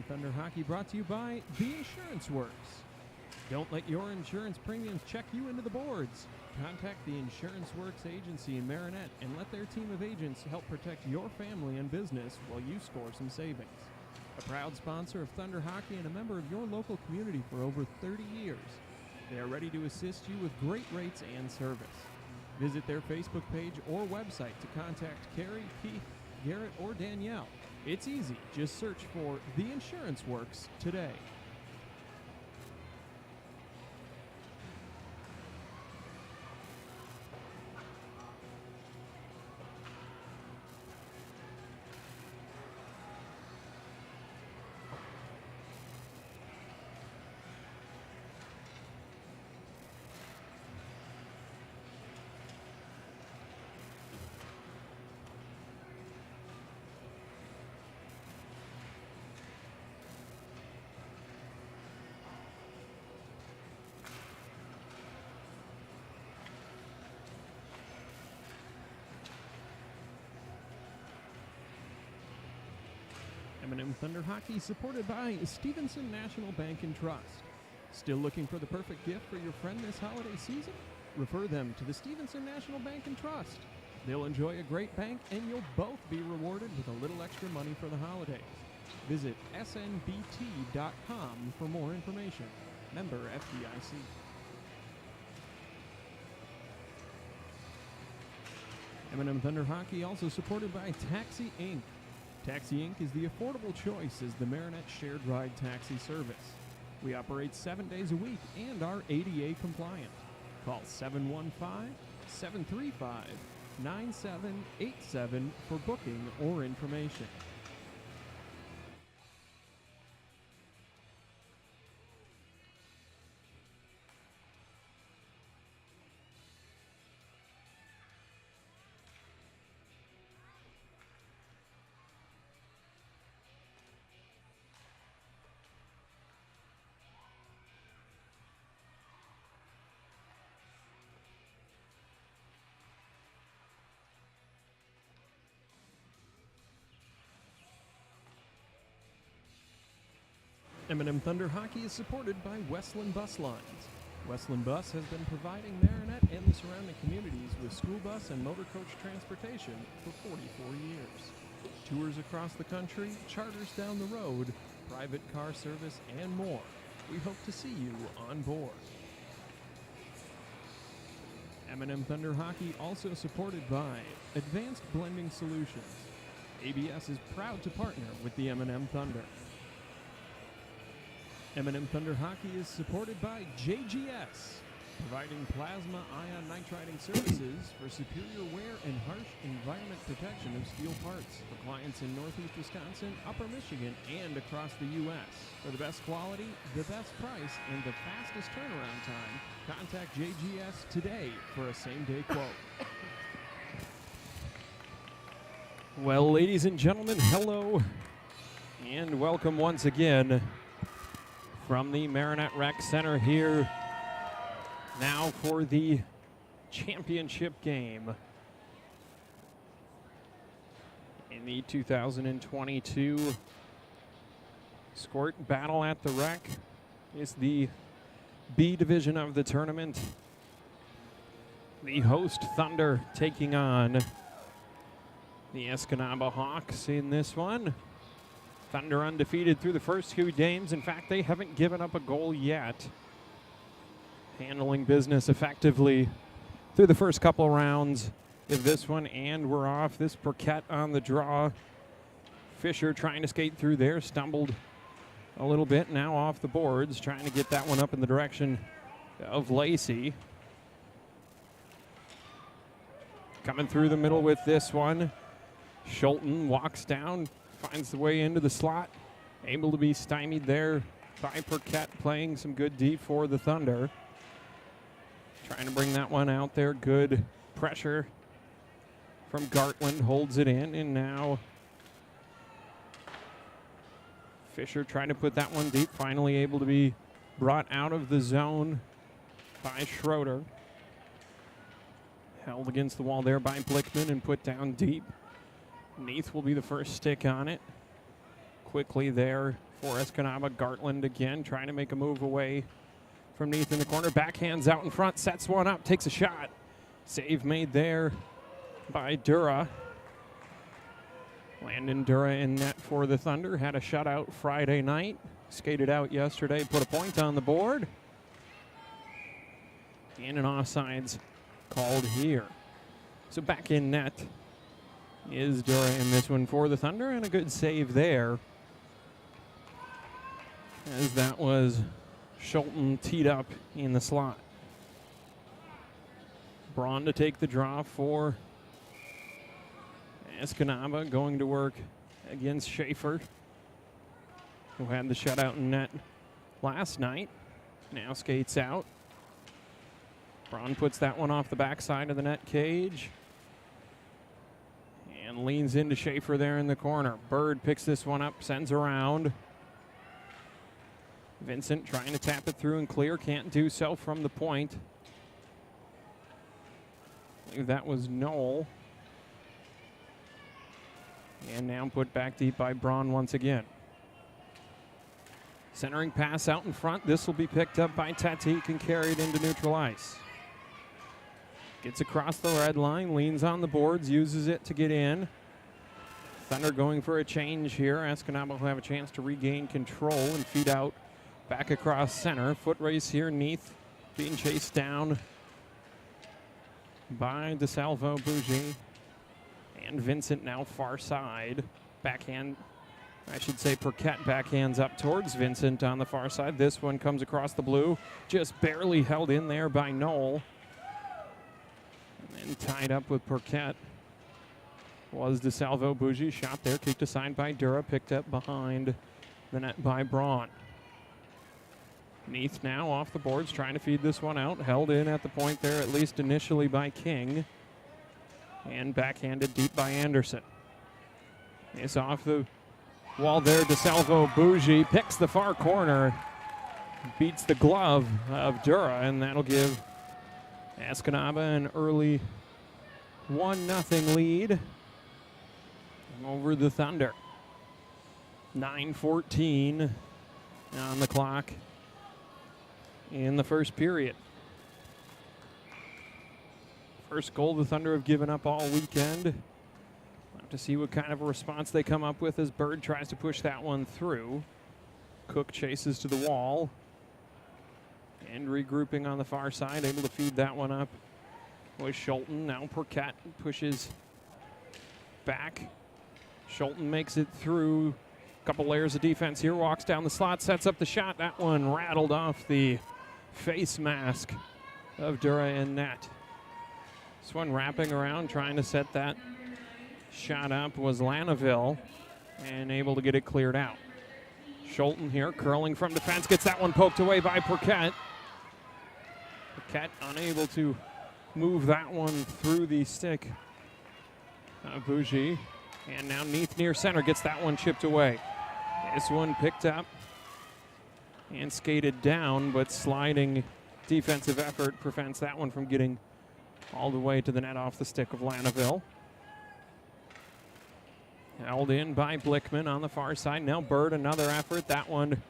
Thunder Hockey brought to you by The Insurance Works. Don't let your insurance premiums check you into the boards. Contact the Insurance Works agency in Marinette and let their team of agents help protect your family and business while you score some savings. A proud sponsor of Thunder Hockey and a member of your local community for over 30 years. They are ready to assist you with great rates and service. Visit their Facebook page or website to contact Carrie, Keith, Garrett, or Danielle. It's easy. Just search for The Insurance Works today. M&M Thunder Hockey supported by Stevenson National Bank and Trust. Still looking for the perfect gift for your friend this holiday season? Refer them to the Stevenson National Bank and Trust. They'll enjoy a great bank and you'll both be rewarded with a little extra money for the holidays. Visit snbt.com for more information. Member FDIC. M&M Thunder Hockey also supported by Taxi Inc. Taxi Inc. is the affordable choice as the Marinette shared ride taxi service. We operate 7 days a week and are ADA compliant. Call 715-735-9787 for booking or information. M&M Thunder Hockey is supported by Westland Bus Lines. Westland Bus has been providing Marinette and the surrounding communities with school bus and motor coach transportation for 44 years. Tours across the country, charters down the road, private car service, and more. We hope to see you on board. M&M Thunder Hockey also supported by Advanced Blending Solutions. ABS is proud to partner with the M&M Thunder. M&M Thunder Hockey is supported by JGS, providing plasma ion nitriding services for superior wear and harsh environment protection of steel parts for clients in Northeast Wisconsin, Upper Michigan, and across the U.S. For the best quality, the best price, and the fastest turnaround time, contact JGS today for a same-day quote. Well, ladies and gentlemen, hello, and welcome once again from the Marinette Rec Center here now for the championship game in the 2022 Squirt Battle at the Rec. Is the B Division of the tournament. The host Thunder taking on the Escanaba Hawks in this one. Thunder undefeated through the first few games. In fact, they haven't given up a goal yet. Handling business effectively through the first couple rounds of this one, and we're off. This Burkett on the draw. Fisher trying to skate through there, stumbled a little bit, now off the boards, trying to get that one up in the direction of Lacey. Coming through the middle with this one. Schulten walks down, finds the way into the slot, able to be stymied there by Burkett, playing some good D for the Thunder. Trying to bring that one out there. Good pressure from Gartland, holds it in, and now Fisher trying to put that one deep, finally able to be brought out of the zone by Schroeder. Held against the wall there by Blickman and put down deep. Neath will be the first stick on it. Quickly there, for Escanaba. Gartland again trying to make a move away from Neath in the corner. Backhands out in front, sets one up, takes a shot. Save made there by Dura. Landon Dura in net for the Thunder. Had a shutout Friday night. Skated out yesterday, put a point on the board. And an offsides called here. So back in net is Dura in this one for the Thunder, and a good save there, as that was Schulten teed up in the slot. Braun to take the draw for Escanaba, going to work against Schaefer, who had the shutout in net last night. Now skates out. Braun puts that one off the backside of the net cage and leans into Schaefer there in the corner. Bird picks this one up, sends around. Vincent trying to tap it through and clear, can't do so from the point. I believe that was Knoll. And now put back deep by Braun once again. Centering pass out in front. This will be picked up by Tatik and carried into neutral ice. Gets across the red line, leans on the boards, uses it to get in. Thunder going for a change here. Escanaba will have a chance to regain control and feed out back across center. Foot race here, Neath being chased down by DeSalvo, Bougie, and Vincent now far side. Backhand, I should say Perquette backhands up towards Vincent on the far side. This one comes across the blue, just barely held in there by Knoll. And tied up with Perquette was DeSalvo. Bougie shot there, kicked aside by Dura, picked up behind the net by Braun. Neath now off the boards, trying to feed this one out. Held in at the point there, at least initially, by King. And backhanded deep by Anderson. It's off the wall there. DeSalvo. Bougie picks the far corner, beats the glove of Dura, and that'll give Escanaba an early 1-0 lead over the Thunder. 9:14 on the clock in the first period. First goal the Thunder have given up all weekend. We'll have to see what kind of a response they come up with as Bird tries to push that one through. Cook chases to the wall. And regrouping on the far side, able to feed that one up was Schulten. Now Perquette pushes back. Schulten makes it through a couple layers of defense here, walks down the slot, sets up the shot. That one rattled off the face mask of Dura in net. This one wrapping around, trying to set that shot up was Lanaville, and able to get it cleared out. Schulten here, curling from defense, gets that one poked away by Perquette. Perquette unable to move that one through the stick of Bougie. And now Neath near center gets that one chipped away. This one picked up and skated down, but sliding defensive effort prevents that one from getting all the way to the net off the stick of Lanaville. Held in by Blickman on the far side. Now Bird, another effort. That one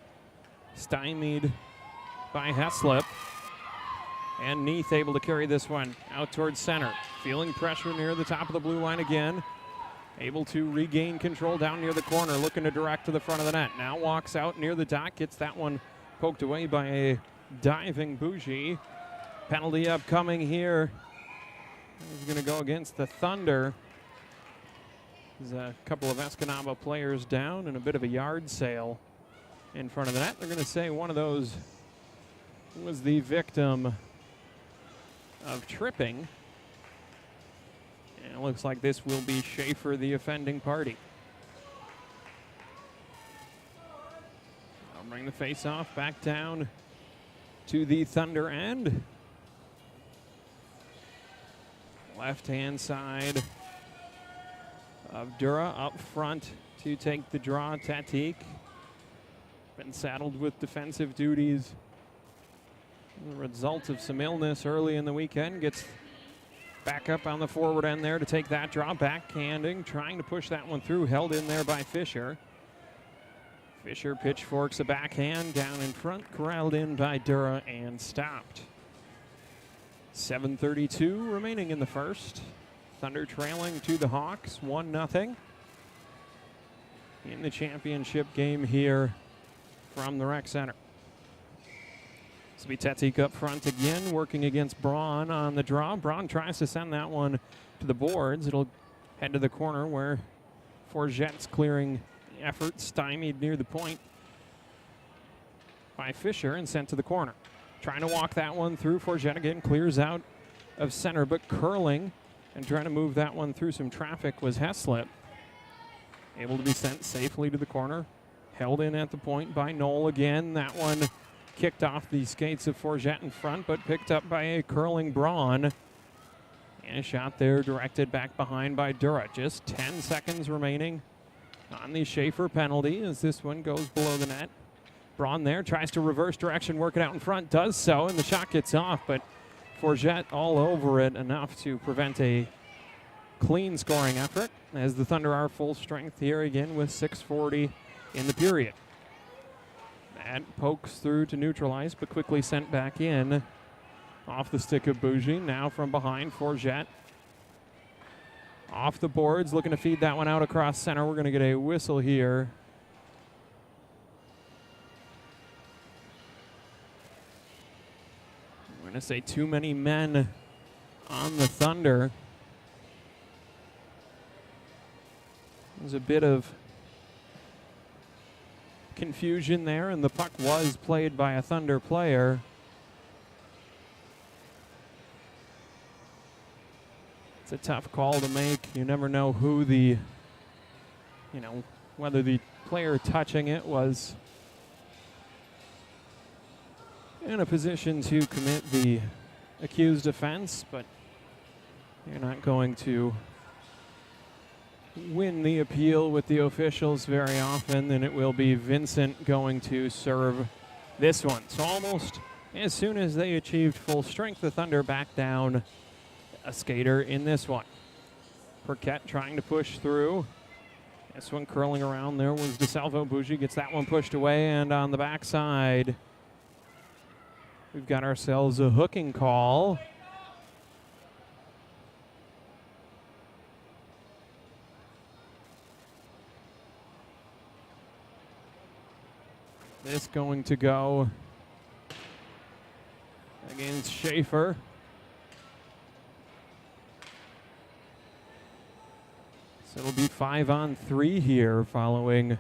stymied by Heslip. And Neath able to carry this one out towards center. Feeling pressure near the top of the blue line again. Able to regain control down near the corner, looking to direct to the front of the net. Now walks out near the dot, gets that one poked away by a diving Bougie. Penalty upcoming here. He's going to go against the Thunder. There's a couple of Escanaba players down and a bit of a yard sale in front of the net. They're going to say one of those was the victim of tripping. And it looks like this will be Schaefer, the offending party. I'll bring the face-off back down to the Thunder end. Left-hand side of Dura up front to take the draw. Tatik been saddled with defensive duties. The result of some illness early in the weekend. Gets back up on the forward end there to take that draw. Backhanding, trying to push that one through. Held in there by Fisher. Fisher pitchforks a backhand down in front, corralled in by Dura and stopped. 7:32 remaining in the first. Thunder trailing to the Hawks, 1-0. In the championship game here from the rec center. Svitetic up front again, working against Braun on the draw. Braun tries to send that one to the boards. It'll head to the corner where Forget's clearing effort, stymied near the point by Fisher and sent to the corner. Trying to walk that one through. Forget again clears out of center, but curling and trying to move that one through some traffic was Heslip. Able to be sent safely to the corner. Held in at the point by Knoll again. That one kicked off the skates of Forget in front, but picked up by a curling Braun. And a shot there directed back behind by Dura. Just 10 seconds remaining on the Schaefer penalty as this one goes below the net. Braun there tries to reverse direction, work it out in front, does so, and the shot gets off, but Forget all over it enough to prevent a clean scoring effort as the Thunder are full strength here again with 6:40 in the period. That pokes through to neutralize, but quickly sent back in off the stick of Bougie. Now from behind, Forget off the boards, looking to feed that one out across center. We're going to get a whistle here. I'm going to say too many men on the Thunder. There's a bit of confusion there, and the puck was played by a Thunder player. It's a tough call to make. You never know who whether the player touching it was in a position to commit the accused offense, but you're not going to win the appeal with the officials very often, and it will be Vincent going to serve this one. So almost as soon as they achieved full strength, the Thunder back down a skater in this one. Perquette trying to push through. This one curling around there was DeSalvo. Bougie gets that one pushed away, and on the backside, we've got ourselves a hooking call. This going to go against Schaefer. So it'll be 5-on-3 here following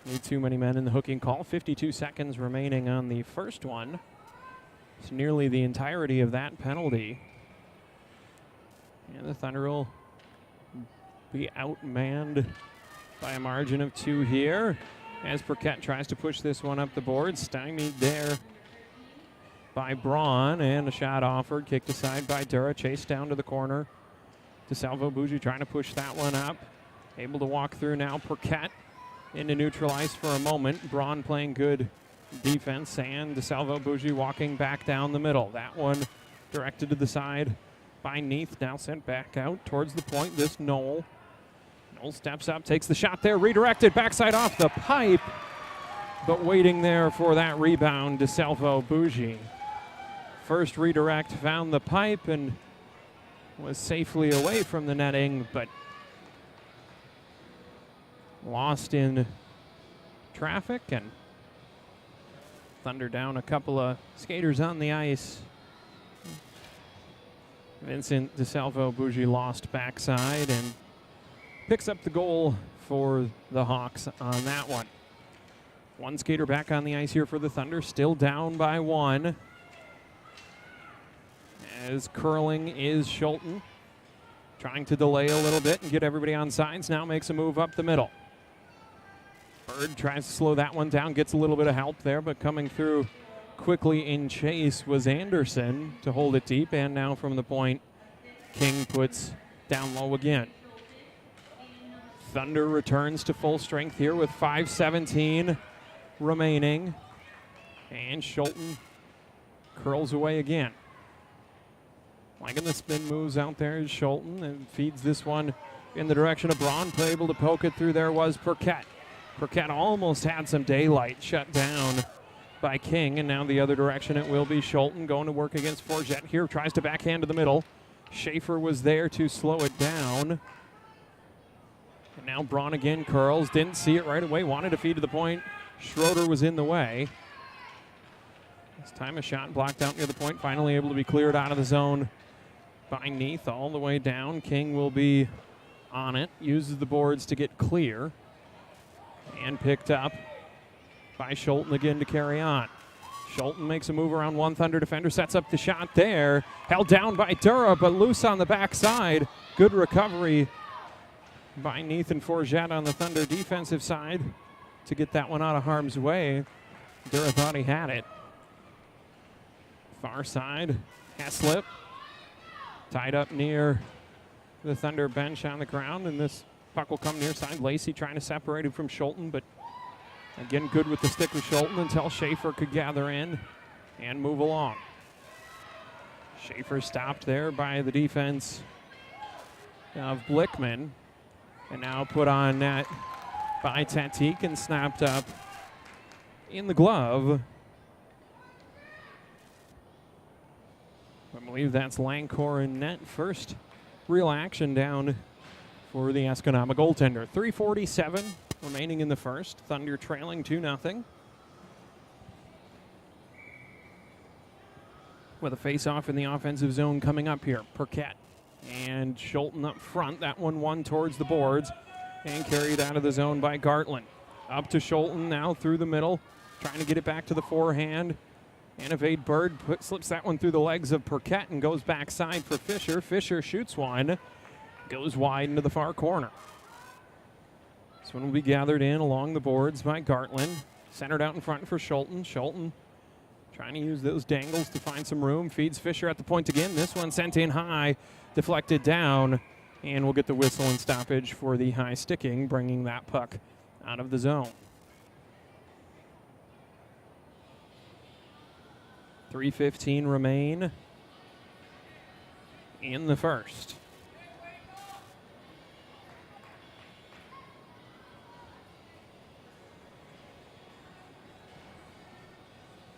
way too many men in the hooking call. 52 seconds remaining on the first one. It's nearly the entirety of that penalty. And the Thunder will be outmanned by a margin of 2 here as Perquette tries to push this one up the board. Stymied there by Braun, and a shot offered, kicked aside by Dura, chased down to the corner. DeSalvo. Bougie trying to push that one up. Able to walk through now. Perquette into neutralize for a moment. Braun playing good defense, and DeSalvo. Bougie walking back down the middle. That one directed to the side by Neath, now sent back out towards the point. This Knoll. Knoll steps up, takes the shot there, redirected, backside off the pipe, but waiting there for that rebound, DeSalvo. Bougie. First redirect found the pipe and was safely away from the netting, but lost in traffic, and Thunder down a couple of skaters on the ice. Vincent DeSalvo. Bougie lost backside and picks up the goal for the Hawks on that one. One skater back on the ice here for the Thunder, still down by 1. As curling is Schulten, trying to delay a little bit and get everybody on sides. Now makes a move up the middle. Bird tries to slow that one down, gets a little bit of help there, but coming through quickly in chase was Anderson to hold it deep, and now from the point, King puts down low again. Thunder returns to full strength here with 5:17 remaining, and Schulten curls away again. Liking the spin moves out there is Schulten, and feeds this one in the direction of Braun. Able to poke it through there was Perquette. Burkett almost had some daylight shut down by King, and now the other direction it will be Schulten going to work against Forget here. Tries to backhand to the middle. Schaefer was there to slow it down. And now Braun again curls. Didn't see it right away. Wanted to feed to the point. Schroeder was in the way. This time a shot blocked out near the point. Finally able to be cleared out of the zone by Neath all the way down. King will be on it. Uses the boards to get clear. And picked up by Schulten again to carry on. Schulten makes a move around one Thunder defender. Sets up the shot there. Held down by Dura, but loose on the backside. Good recovery by Neath and Forget on the Thunder defensive side to get that one out of harm's way. Dura thought he had it. Far side, Heslip tied up near the Thunder bench on the ground, and this puck will come near side. Lacey trying to separate it from Schulten, but again good with the stick with Schulten until Schaefer could gather in and move along. Schaefer stopped there by the defense of Blickman, and now put on net by Tatik and snapped up in the glove. I believe that's Lancor in net. First real action down for the Escanaba goaltender. 3:47 remaining in the first. Thunder trailing 2-0. With a face-off in the offensive zone coming up here. Perquette and Schulten up front. That one won towards the boards and carried out of the zone by Gartland. Up to Schulten now through the middle. Trying to get it back to the forehand. And evade Bird slips that one through the legs of Perquette and goes backside for Fisher. Fisher shoots one. Goes wide into the far corner. This one will be gathered in along the boards by Gartland. Centered out in front for Schulten. Schulten trying to use those dangles to find some room. Feeds Fisher at the point again. This one sent in high. Deflected down. And we'll get the whistle and stoppage for the high sticking, bringing that puck out of the zone. 3:15 remain in the first.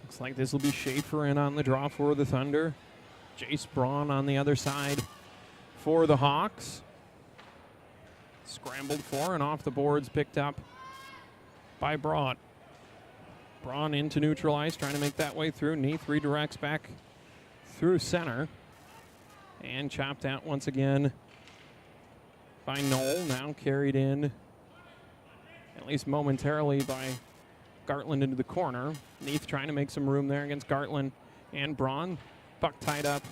Looks like this will be Schaefer in on the draw for the Thunder. Jace Braun on the other side for the Hawks. Scrambled for and off the boards, picked up by Braun. Braun into neutral ice, trying to make that way through. Neath redirects back through center. And chopped out once again by Knoll. Now carried in, at least momentarily, by Gartland into the corner. Neath trying to make some room there against Gartland and Braun. Puck tied up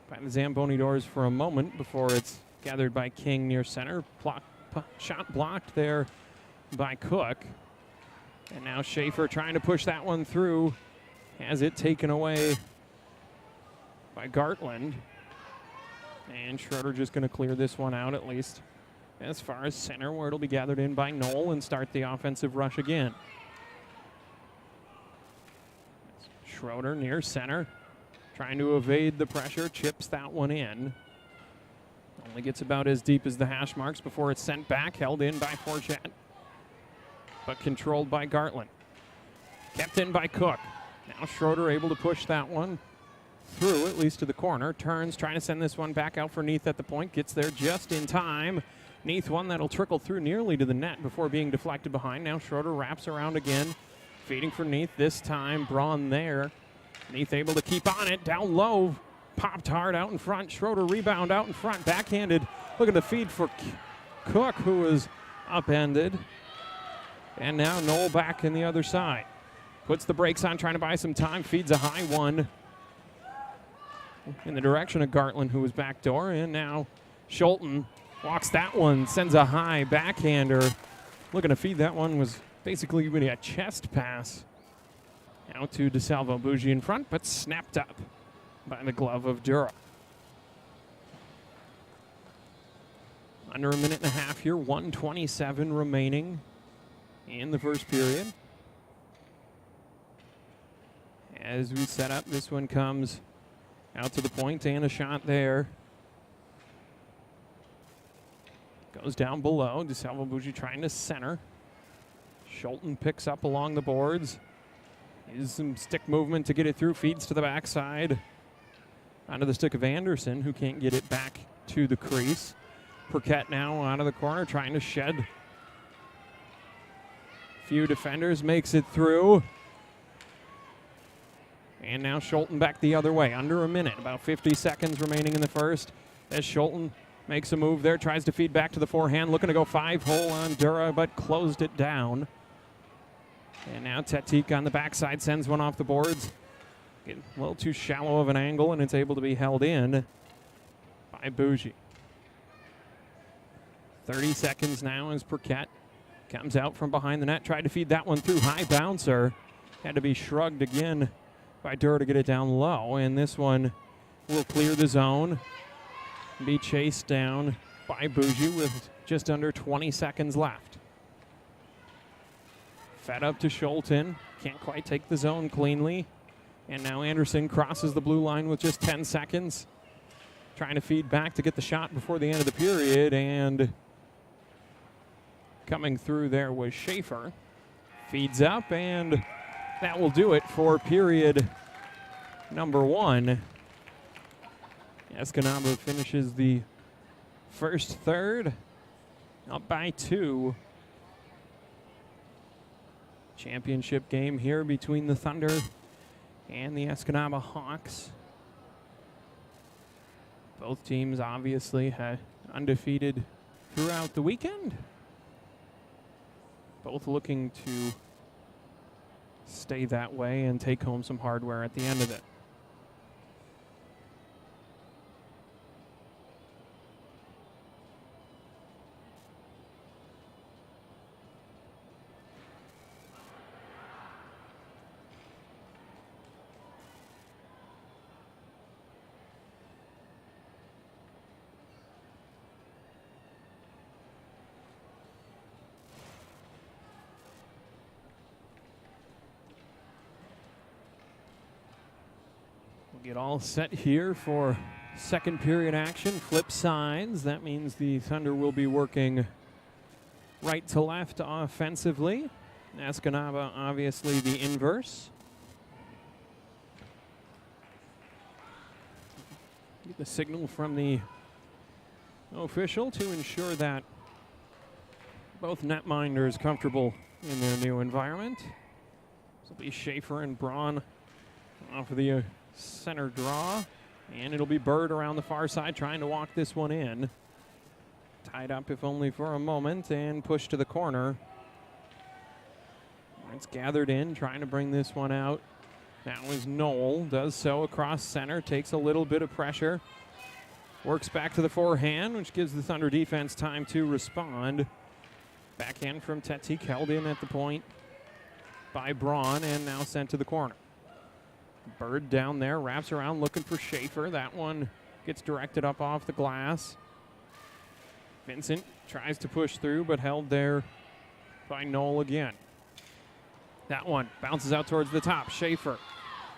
by the Zamboni doors for a moment before it's gathered by King near center. Shot blocked there by Cook. And now Schaefer trying to push that one through. Has it taken away by Gartland. And Schroeder just going to clear this one out, at least as far as center, where it'll be gathered in by Knoll and start the offensive rush again. Schroeder near center, trying to evade the pressure, chips that one in. Only gets about as deep as the hash marks before it's sent back, held in by Forget, but controlled by Gartland. Kept in by Cook. Now Schroeder able to push that one through, at least to the corner. Turns, trying to send this one back out for Neath at the point. Gets there just in time. Neath one that'll trickle through nearly to the net before being deflected behind. Now Schroeder wraps around again. Feeding for Neath. This time Braun there. Neath able to keep on it. Down low. Popped hard out in front. Schroeder rebound out in front. Backhanded. Look at the feed for Cook, who was upended. And now Knoll back in the other side. Puts the brakes on, trying to buy some time. Feeds a high one in the direction of Gartland, who was backdoor. And now Schulten walks that one, sends a high backhander. Looking to feed that one, was basically even a chest pass out to DeSalvo. Bougie in front, but snapped up by the glove of Dura. Under a minute and a half here, 1:27 remaining in the first period. As we set up, this one comes out to the point and a shot there. Goes down below. DeSalvo Bougie trying to center. Schulten picks up along the boards. Uses some stick movement to get it through. Feeds to the backside. Onto the stick of Anderson, who can't get it back to the crease. Perquette now out of the corner, trying to shed. Few defenders, makes it through. And now Schulten back the other way. Under a minute, about 50 seconds remaining in the first. As Schulten makes a move there, tries to feed back to the forehand, looking to go 5-hole on Dura, but closed it down. And now Tetik on the backside sends one off the boards. Getting a little too shallow of an angle, and it's able to be held in by Bougie. 30 seconds now as Perquette comes out from behind the net, tried to feed that one through. High bouncer. Had to be shrugged again by Dura to get it down low, and this one will clear the zone. Be chased down by Bougie with just under 20 seconds left. Fed up to Schulten. Can't quite take the zone cleanly. And now Anderson crosses the blue line with just 10 seconds. Trying to feed back to get the shot before the end of the period. And coming through there was Schaefer. Feeds up, and that will do it for period number 1. Escanaba finishes the first third up by 2. Championship game here between the Thunder and the Escanaba Hawks. Both teams obviously had undefeated throughout the weekend. Both looking to stay that way and take home some hardware at the end of it. Get all set here for second period action. Flip sides. That means the Thunder will be working right to left offensively. Escanaba obviously the inverse. Get the signal from the official to ensure that both netminders comfortable in their new environment. This will be Schaefer and Braun off of the center draw, and it'll be Bird around the far side trying to walk this one in. Tied up if only for a moment, and pushed to the corner. It's gathered in, trying to bring this one out. Now is Knoll, does so across center, takes a little bit of pressure. Works back to the forehand, which gives the Thunder defense time to respond. Backhand from Tetik, held in at the point by Braun, and now sent to the corner. Bird down there, wraps around looking for Schaefer. That one gets directed up off the glass. Vincent tries to push through, but held there by Knoll again. That one bounces out towards the top. Schaefer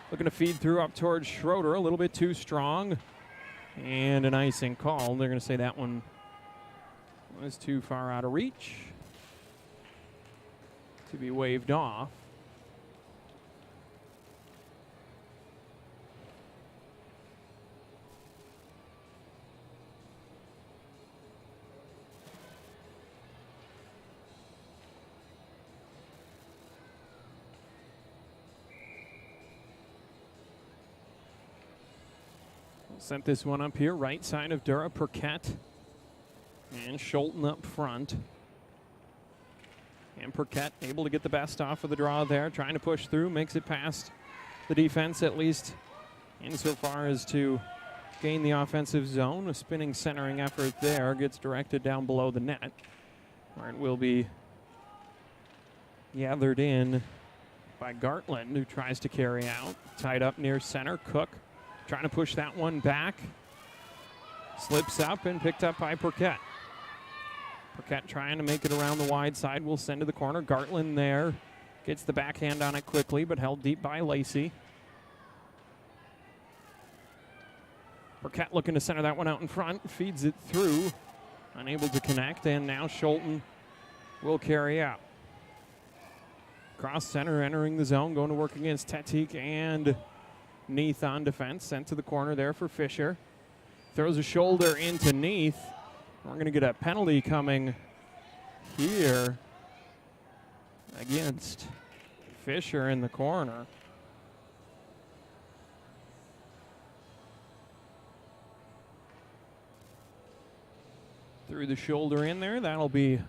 looking to feed through up towards Schroeder, a little bit too strong. And an icing call. They're going to say that one was too far out of reach to be waved off. Sent this one up here, right side of Dura, Perquette and Schulten up front. And Perquette able to get the best off of the draw there, trying to push through, makes it past the defense at least insofar as to gain the offensive zone. A spinning centering effort there gets directed down below the net, where it will be gathered in by Gartland, who tries to carry out. Tied up near center, Cook trying to push that one back. Slips up and picked up by Perquette. Perquette trying to make it around the wide side. Will send to the corner. Gartland there. Gets the backhand on it quickly, but held deep by Lacey. Perquette looking to center that one out in front. Feeds it through Unable to connect, and now Schulten will carry out. Cross center entering the zone, going to work against Tetik and Neath on defense. Sent to the corner there for Fisher. Throws a shoulder into Neath. We're going to get a penalty coming here against Fisher in the corner. Threw the shoulder in there. That'll be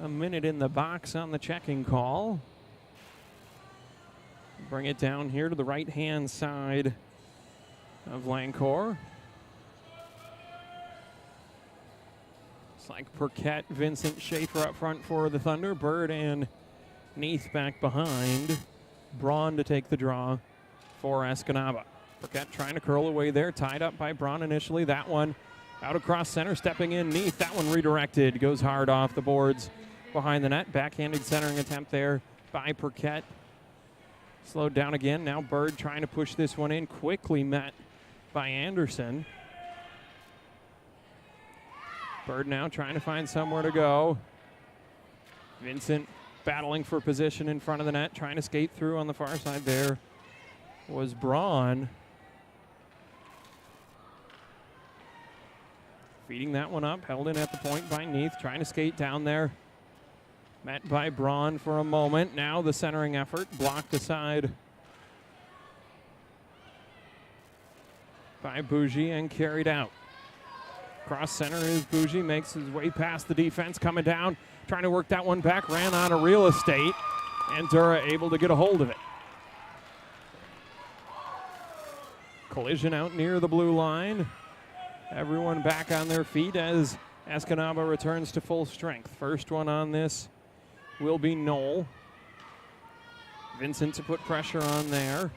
a minute in the box on the checking call. Bring it down here to the right-hand side of Lancourt. It's like Perquette, Vincent, Schaefer up front for the Thunder. Bird and Neath back behind. Braun to take the draw for Escanaba. Perquette trying to curl away there. Tied up by Braun initially. That one out across center. Stepping in Neath. That one redirected. Goes hard off the boards behind the net. Backhanded centering attempt there by Perquette. Slowed down again. Now Bird trying to push this one in. Quickly met by Anderson. Bird now trying to find somewhere to go. Vincent battling for position in front of the net. Trying to skate through on the far side there was Braun. Feeding that one up. Held in at the point by Neath. Trying to skate down there. Met by Braun for a moment. Now the centering effort blocked aside by Bougie and carried out. Cross center is Bougie. Makes his way past the defense. Coming down. Trying to work that one back. Ran out of real estate. And Dura able to get a hold of it. Collision out near the blue line. Everyone back on their feet as Escanaba returns to full strength. First one on this will be Knoll. Vincent to put pressure on there.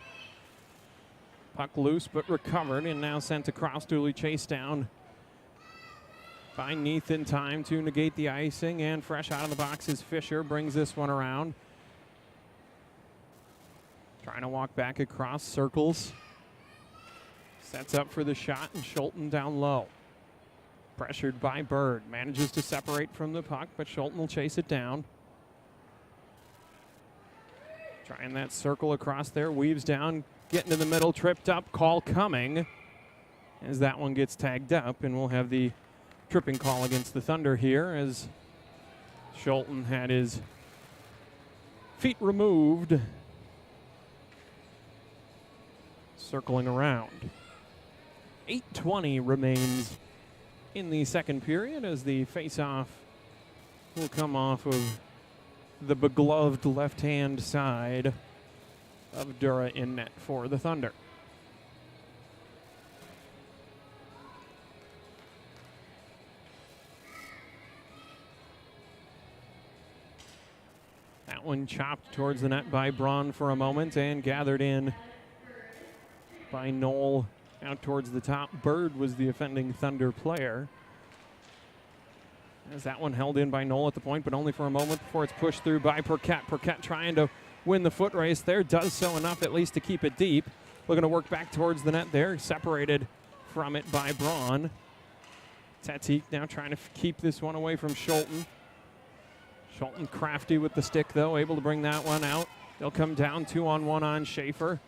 Puck loose but recovered and now sent across. Duly chased down by Neath in time to negate the icing, and fresh out of the box is Fisher. Brings this one around. Trying to walk back across, circles. Sets up for the shot, and Schulten down low. Pressured by Bird. Manages to separate from the puck, but Schulten will chase it down. Trying that circle across there. Weaves down, getting to the middle, tripped up. Call coming as that one gets tagged up, and we'll have the tripping call against the Thunder here as Schulten had his feet removed. Circling around. 8:20 remains in the second period as the face-off will come off of the begloved left-hand side of Dura in net for the Thunder. That one chopped towards the net by Braun for a moment and gathered in by Knoll out towards the top. Bird was the offending Thunder player. As that one held in by Knoll at the point, but only for a moment before it's pushed through by Perquette. Perquette trying to win the foot race there. Does so enough at least to keep it deep. Looking to work back towards the net there. Separated from it by Braun. Tetik now trying to keep this one away from Schulten. Schulten crafty with the stick though, able to bring that one out. They'll come down 2-on-1 on Schaefer.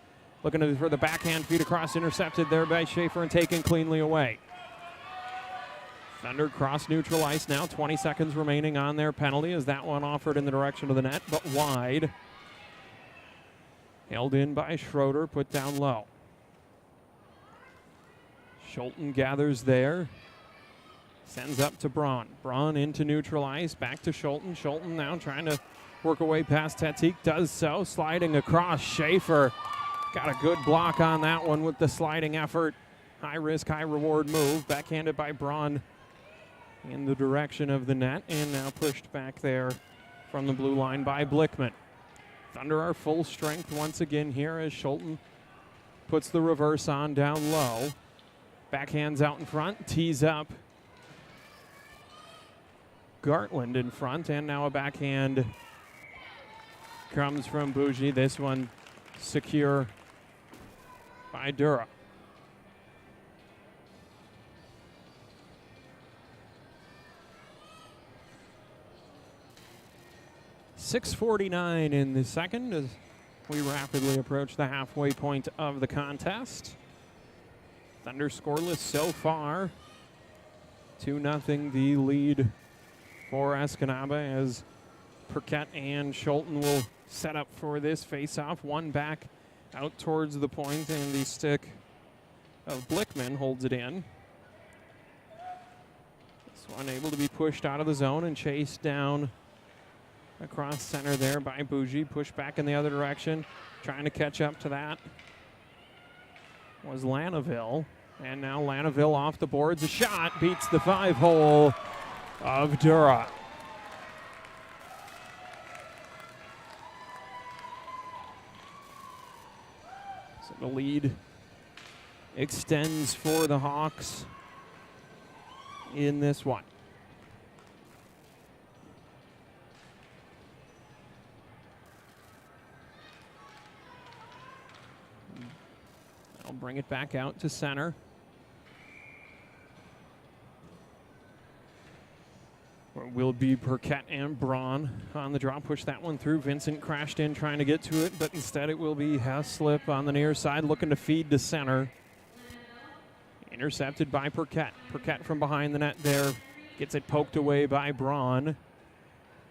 Looking for the backhand feed across, intercepted there by Schaefer and taken cleanly away. Thunder cross neutral ice now, 20 seconds remaining on their penalty as that one offered in the direction of the net, but wide. Held in by Schroeder, put down low. Schulten gathers there. Sends up to Braun. Braun into neutral ice, back to Schulten. Schulten now trying to work away past Tetik, does so. Sliding across, Schaefer. Got a good block on that one with the sliding effort. High risk, high reward move. Backhanded by Braun in the direction of the net, and now pushed back there from the blue line by Blickman. Thunder are full strength once again here as Schulten puts the reverse on down low. Backhands out in front, tees up Gartland in front, and now a backhand comes from Bougie. This one secure by Dura. 6:49 in the second as we rapidly approach the halfway point of the contest. Thunder scoreless so far. 2-0 the lead for Escanaba as Perquette and Schulten will set up for this face-off. One back out towards the point, and the stick of Blickman holds it in. This one able to be pushed out of the zone and chased down across center there by Bougie. Pushed back in the other direction. Trying to catch up to that was Lanaville. And now Lanaville off the boards. A shot beats the 5-hole of Dura. So the lead extends for the Hawks in this one. I'll bring it back out to center. Where will be Perquette and Braun on the draw. Push that one through. Vincent crashed in trying to get to it, but instead it will be Heslip on the near side looking to feed to center. Intercepted by Perquette. Perquette from behind the net there. Gets it poked away by Braun.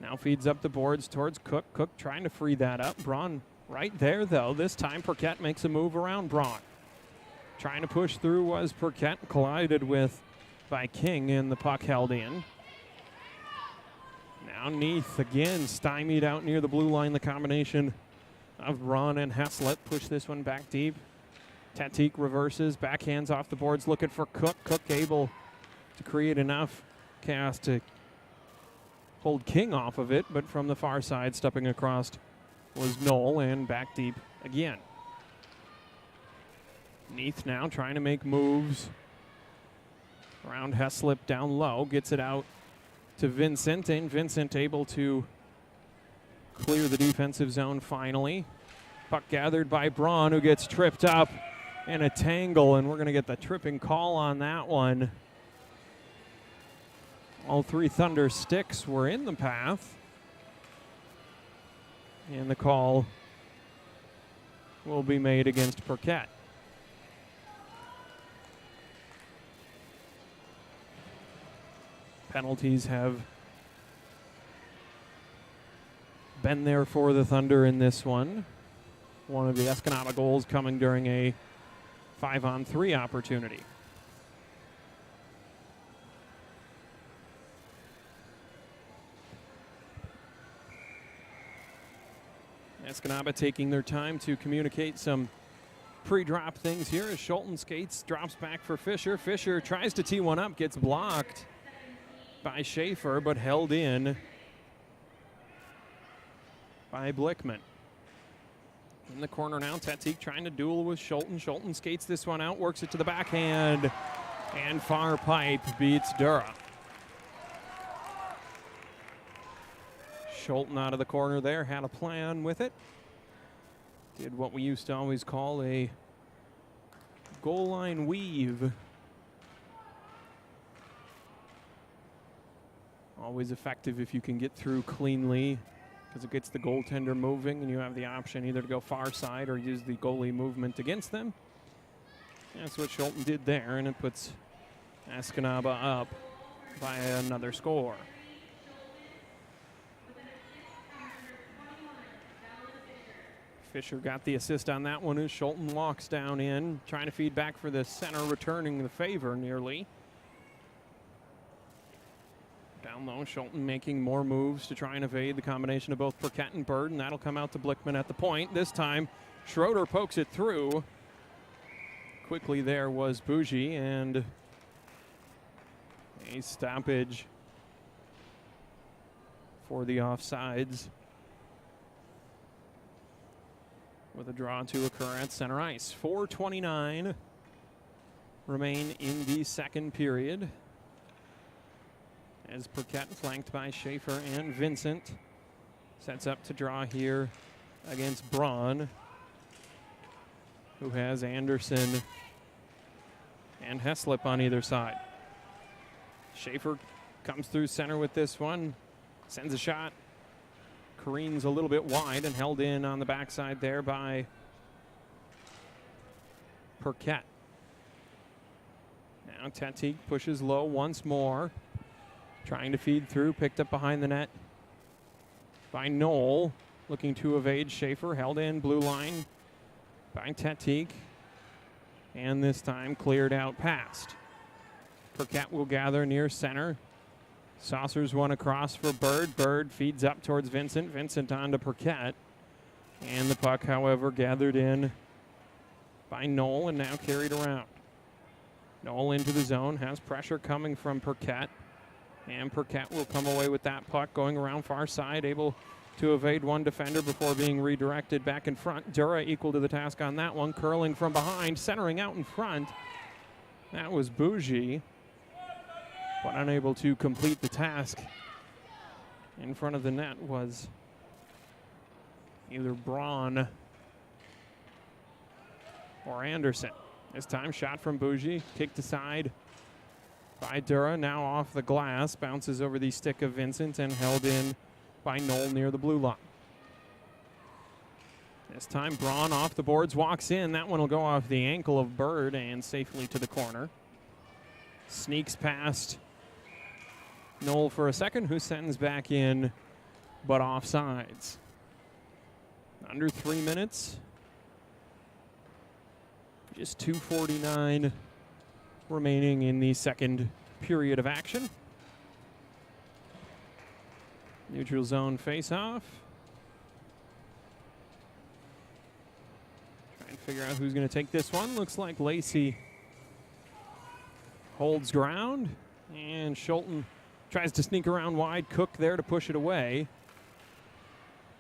Now feeds up the boards towards Cook. Cook trying to free that up. Braun right there, though. This time Perquette makes a move around Braun. Trying to push through was Perquette. Collided with by King, and the puck held in. Now Neath again stymied out near the blue line. The combination of Braun and Heslip push this one back deep. Tatik reverses, backhands off the boards, looking for Cook. Cook able to create enough chaos to hold King off of it, but from the far side, stepping across was Knoll, and back deep again. Neath now trying to make moves around Heslip down low, gets it out to Vincent, and Vincent able to clear the defensive zone finally. Puck gathered by Braun, who gets tripped up in a tangle, and we're going to get the tripping call on that one. All three Thunder sticks were in the path, and the call will be made against Perquette. Penalties have been there for the Thunder in this one. One of the Escanaba goals coming during a 5-on-3 opportunity. Escanaba taking their time to communicate some pre-drop things here as Schulten skates, drops back for Fisher. Fisher tries to tee one up, gets blocked by Schaefer, but held in by Blickman. In the corner now, Tatik trying to duel with Schulten. Schulten skates this one out, works it to the backhand, and far pipe beats Dura. Schulten out of the corner there, had a plan with it. Did what we used to always call a goal line weave. Always effective if you can get through cleanly, because it gets the goaltender moving, and you have the option either to go far side or use the goalie movement against them. That's what Schulten did there, and it puts Escanaba up by another score. Fisher got the assist on that one as Schulten walks down in, trying to feed back for the center, returning the favor nearly. Down low, Schulten making more moves to try and evade the combination of both Perquette and Bird, and that'll come out to Blickman at the point. This time, Schroeder pokes it through. Quickly there was Bougie, and a stoppage for the offsides, with a draw to occur at center ice. 4:29 remain in the second period, as Perquette, flanked by Schaefer and Vincent, sets up to draw here against Braun, who has Anderson and Heslip on either side. Schaefer comes through center with this one, sends a shot, careens a little bit wide and held in on the backside there by Perquette. Now Tatik pushes low once more. Trying to feed through, picked up behind the net by Knoll. Looking to evade Schaefer, held in blue line by Tatik. And this time cleared out past. Perquette will gather near center. Saucers one across for Bird. Bird feeds up towards Vincent. Vincent on to Perquette. And the puck, however, gathered in by Knoll and now carried around. Knoll into the zone, has pressure coming from Perquette. And Perquette will come away with that puck going around far side, able to evade one defender before being redirected back in front. Dura equal to the task on that one, curling from behind, centering out in front. That was Bougie, but unable to complete the task. In front of the net was either Braun or Anderson. This time shot from Bougie, kicked aside by Dura, now off the glass, bounces over the stick of Vincent and held in by Knoll near the blue line. This time Braun off the boards, walks in. That one will go off the ankle of Bird and safely to the corner. Sneaks past Knoll for a second, who sends back in, but offsides. Under 3 minutes. Just 2:49 remaining in the second period of action. Neutral zone face-off. Trying to figure out who's going to take this one. Looks like Lacey holds ground, and Schulten tries to sneak around wide. Cook there to push it away.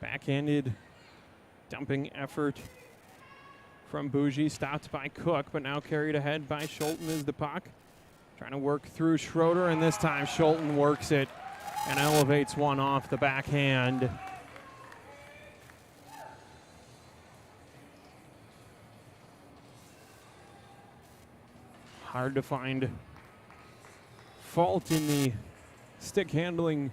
Backhanded dumping effort from Bougie, stopped by Cook, but now carried ahead by Schulten is the puck. Trying to work through Schroeder, and this time Schulten works it and elevates one off the backhand. Hard to find fault in the stick handling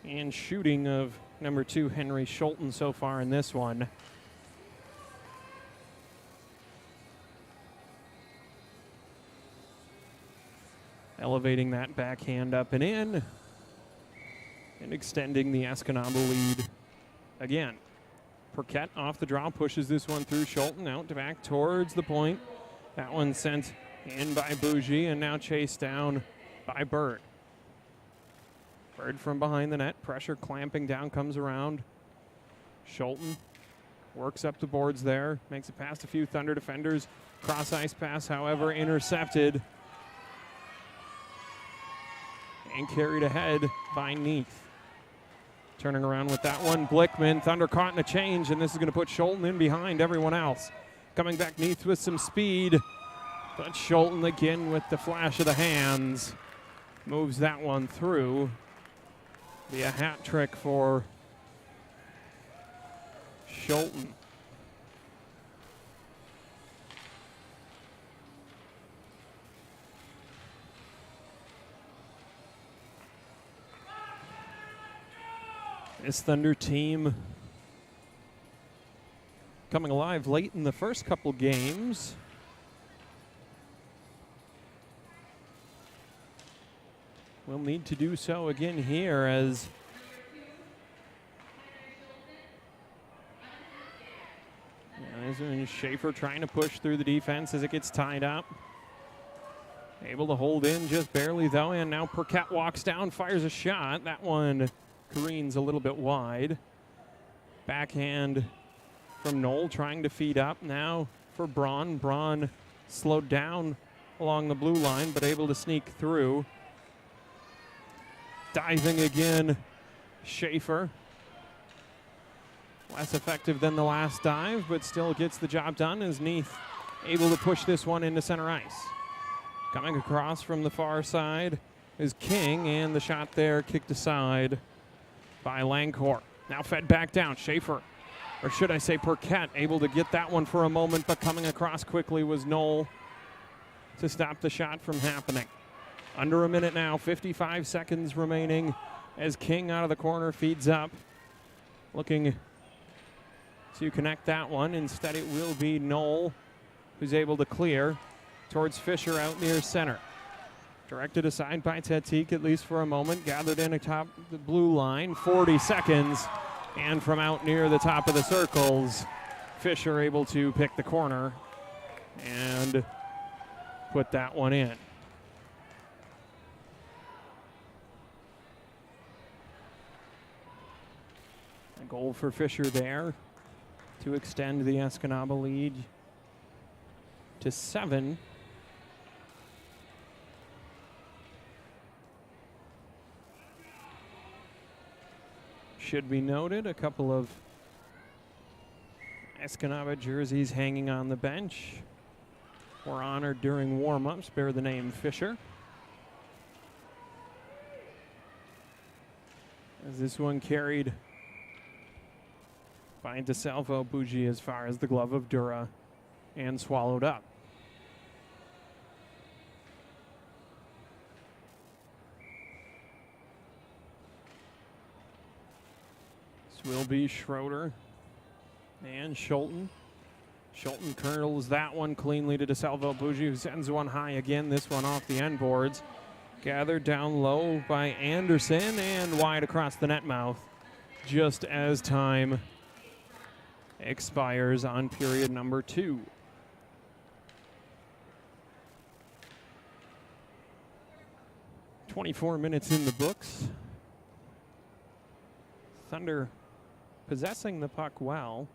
and shooting of number 2, Henry Schulten, so far in this one. Elevating that backhand up and in, and extending the Escanaba lead again. Perquette off the draw, pushes this one through Schulten, out to back towards the point. That one sent in by Bougie and now chased down by Bird. Bird from behind the net, pressure clamping down, comes around. Schulten works up the boards there, makes it past a few Thunder defenders. Cross ice pass, however, intercepted and carried ahead by Neath. Turning around with that one, Blickman. Thunder caught in a change, and this is going to put Schulten in behind everyone else. Coming back Neath with some speed, but Schulten again with the flash of the hands moves that one through. Be a hat trick for Schulten. This Thunder team coming alive late in the first couple games. We'll need to do so again here as Schaefer trying to push through the defense as it gets tied up. Able to hold in just barely though, and now Perquette walks down, fires a shot. That one careens a little bit wide. Backhand from Knoll trying to feed up now for Braun. Braun slowed down along the blue line, but able to sneak through. Diving again, Schaefer. Less effective than the last dive, but still gets the job done as Neath able to push this one into center ice. Coming across from the far side is King, and the shot there kicked aside by Langcourt. Now fed back down, Schaefer, or should I say Perquette, able to get that one for a moment, but coming across quickly was Knoll to stop the shot from happening. Under a minute now, 55 seconds remaining as King out of the corner feeds up. looking to connect that one. Instead, it will be Knoll who's able to clear towards Fisher out near center. Directed aside by Tetique, at least for a moment. Gathered in atop the blue line, 40 seconds. And from out near the top of the circles, Fisher able to pick the corner and put that one in. A goal for Fisher there to extend the Escanaba lead to 7. Should be noted, a couple of Escanaba jerseys hanging on the bench were honored during warm-ups, bear the name Fisher. As this one carried by DeSalvo Bougie as far as the glove of Dura and swallowed up. This will be Schroeder and Schulten. Schulten curls that one cleanly to DeSalvo Bougie, who sends one high again, this one off the end boards. Gathered down low by Anderson and wide across the net mouth, just as time expires on period number 2. "24 minutes in the books. Thunder possessing the puck well,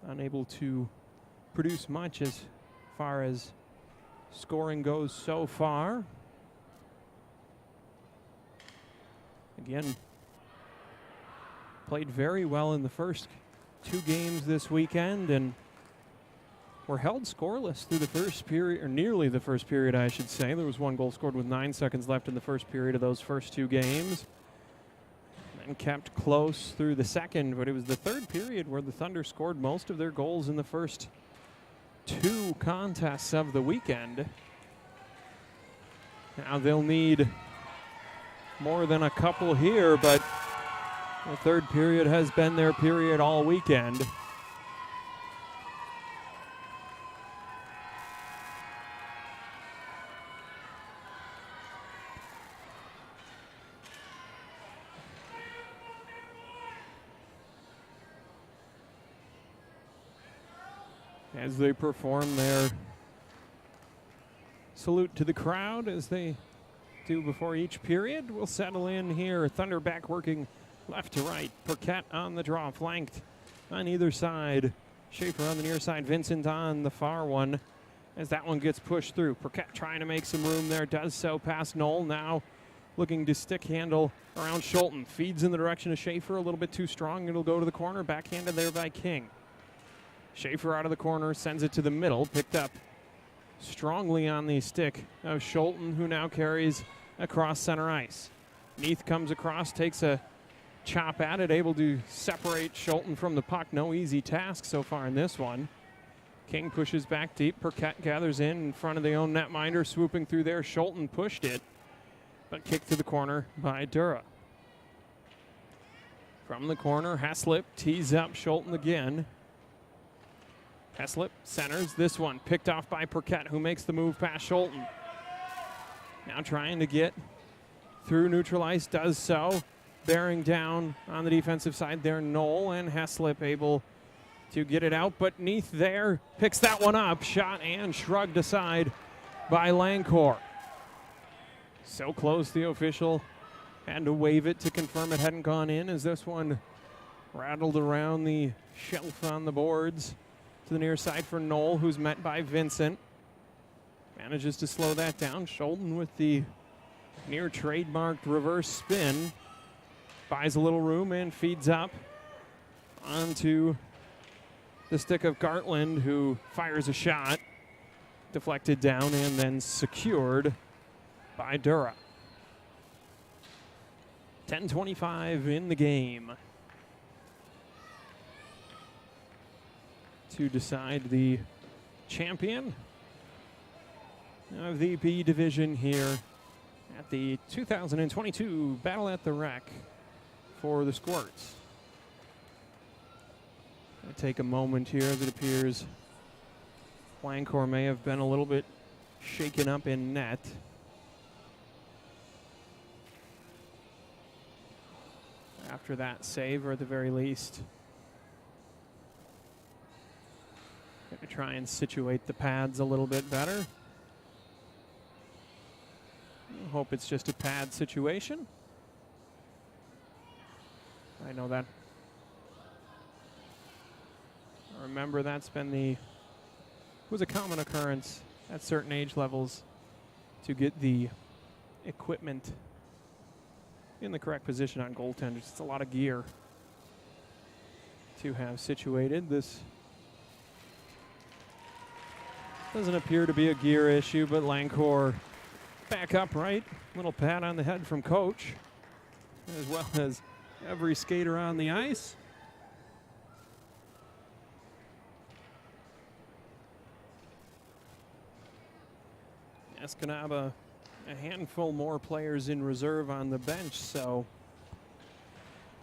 unable to produce much as far as scoring goes so far. Again, played very well in the first 2 games this weekend and were held scoreless through the first period, or nearly the first period, I should say. There was 1 goal scored with 9 seconds left in the first period of those first 2 games. And kept close through the second, but it was the third period where the Thunder scored most of their goals in the first 2 contests of the weekend. Now they'll need more than a couple here, but the third period has been their period all weekend. As they perform their salute to the crowd, as they do before each period, we'll settle in here. Thunder back working left to right. Perquette on the draw, flanked on either side. Schaefer on the near side, Vincent on the far one as that one gets pushed through. Perquette trying to make some room there, does so past Knoll. Now looking to stick handle around Schulten. Feeds in the direction of Schaefer, a little bit too strong. It'll go to the corner, backhanded there by King. Schaefer out of the corner, sends it to the middle, picked up strongly on the stick of Schulten, who now carries across center ice. Neath comes across, takes a chop at it, able to separate Schulten from the puck. No easy task so far in this one. King pushes back deep. Perquette gathers in front of the own netminder, swooping through there. Schulten pushed it, but kicked to the corner by Dura. From the corner, Heslip tees up Schulten again. Heslip centers this one, picked off by Perquette, who makes the move past Schulten. Now trying to get through neutral ice, does so. Bearing down on the defensive side there, Knoll, and Heslip able to get it out, but Neath there picks that one up. Shot and shrugged aside by Lancourt. So close, the official had to wave it to confirm it hadn't gone in, as this one rattled around the shelf on the boards to the near side for Knoll, who's met by Vincent. Manages to slow that down. Schulten with the near trademarked reverse spin. Buys a little room and feeds up onto the stick of Gartland, who fires a shot. Deflected down and then secured by Dura. 10:25 in the game to decide the champion of the B Division here at the 2022 Battle at the Rec for the Squirts. Gonna take a moment here as it appears Lancor may have been a little bit shaken up in net. After that save, or at the very least, gonna try and situate the pads a little bit better. Hope it's just a pad situation. I know that. Remember, that's been was a common occurrence at certain age levels to get the equipment in the correct position on goaltenders. It's a lot of gear to have situated. This doesn't appear to be a gear issue, but Lancor back upright. Little pat on the head from coach, as well as every skater on the ice. Escanaba, a handful more players in reserve on the bench, so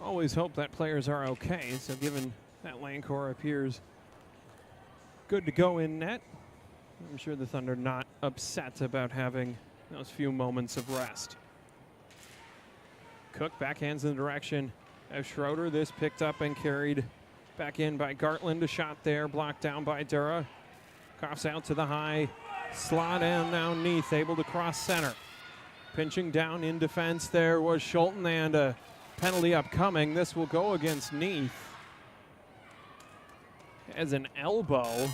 always hope that players are okay. So given that Lancor appears good to go in net, I'm sure the Thunder not upset about having those few moments of rest. Cook backhands in the direction of Schroeder. This picked up and carried back in by Gartland. A shot there, blocked down by Dura. Coughs out to the high slot, and now Neath able to cross center. Pinching down in defense there was Schulten, and a penalty upcoming. This will go against Neath as an elbow.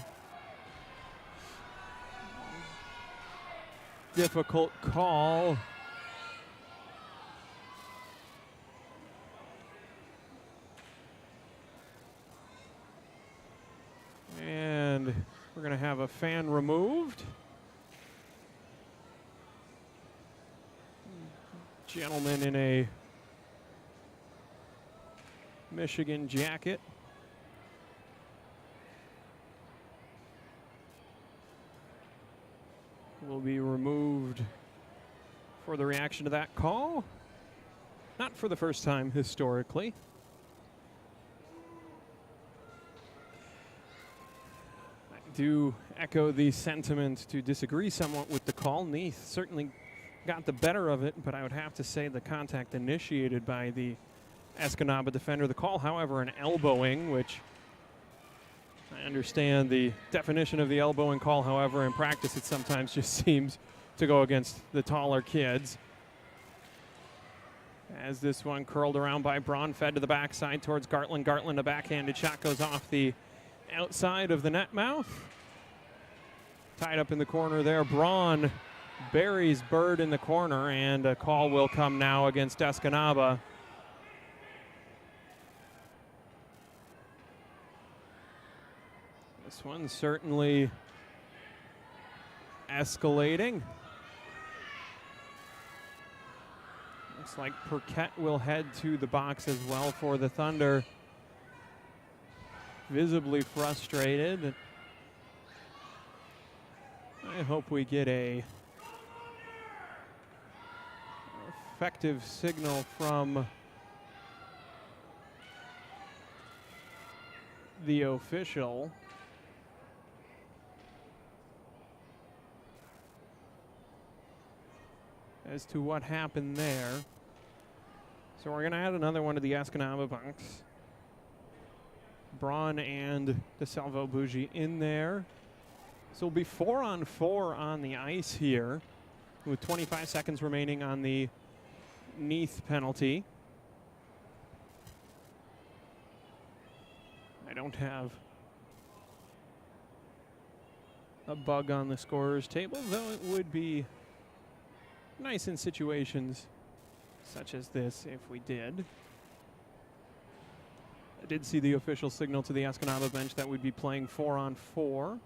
Difficult call. And we're going to have a fan removed. Gentleman in a Michigan jacket. Will be removed for the reaction to that call. Not for the first time historically. I do echo the sentiment to disagree somewhat with the call. Neath certainly got the better of it, but I would have to say the contact initiated by the Escanaba defender. The call, however, an elbowing, which I understand the definition of the elbowing call. However, in practice, it sometimes just seems to go against the taller kids. As this one curled around by Braun, fed to the backside towards Gartland. Gartland, a backhanded shot goes off the outside of the net mouth. Tied up in the corner there. Braun buries Bird in the corner, and a call will come now against Escanaba. This one's certainly escalating. Looks like Perquette will head to the box as well for the Thunder. Visibly frustrated. I hope we get a effective signal from the official. As to what happened there. So we're going to add another one to the Escanaba box. Braun and DeSalvo Bougie in there. So it'll be 4-on-4 on the ice here, with 25 seconds remaining on the Neath penalty. I don't have a bug on the scorer's table, though it would be nice in situations such as this if we did. I did see the official signal to the Escanaba bench that we'd be playing 4-on-4.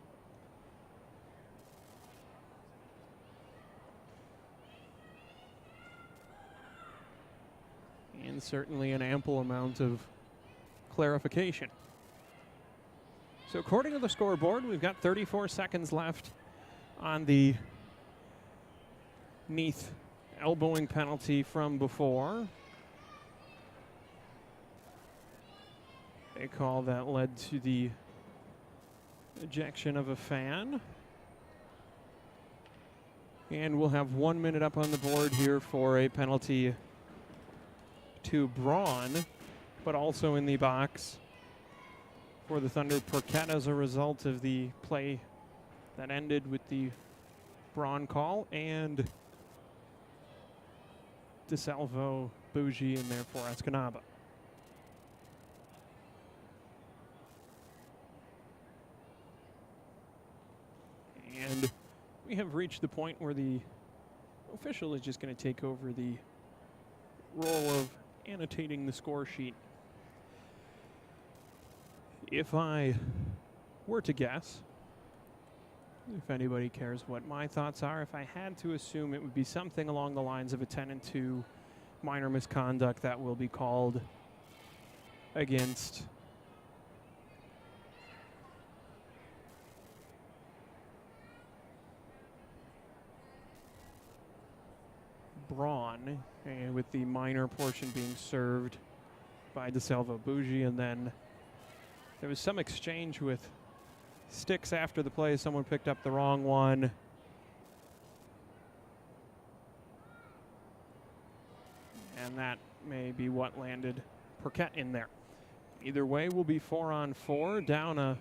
And certainly an ample amount of clarification. So according to the scoreboard, we've got 34 seconds left on the Neath elbowing penalty from before. A call that led to the ejection of a fan. And we'll have 1 minute up on the board here for a penalty to Braun, but also in the box for the Thunder, Perquette, as a result of the play that ended with the Braun call, and DeSalvo, Bougie in there for Escanaba. And we have reached the point where the official is just going to take over the role of annotating the score sheet. If I were to guess, if anybody cares what my thoughts are, if I had to assume, it would be something along the lines of a 10-2 minor misconduct that will be called against Braun, and with the minor portion being served by DeSalvo Bougie. And then there was some exchange with sticks after the play. Someone picked up the wrong one. And that may be what landed Perquette in there. Either way, we'll be 4-on-4, down a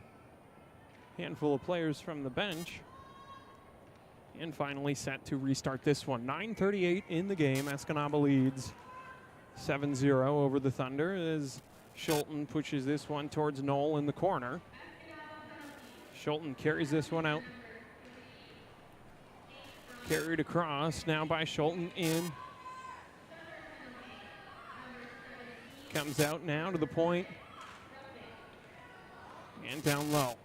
handful of players from the bench. And finally set to restart this one. 9:38 in the game. Escanaba leads 7-0 over the Thunder as Schulten pushes this one towards Knoll in the corner. Schulten carries this one out. Carried across now by Schulten in. Comes out now to the point. And down low.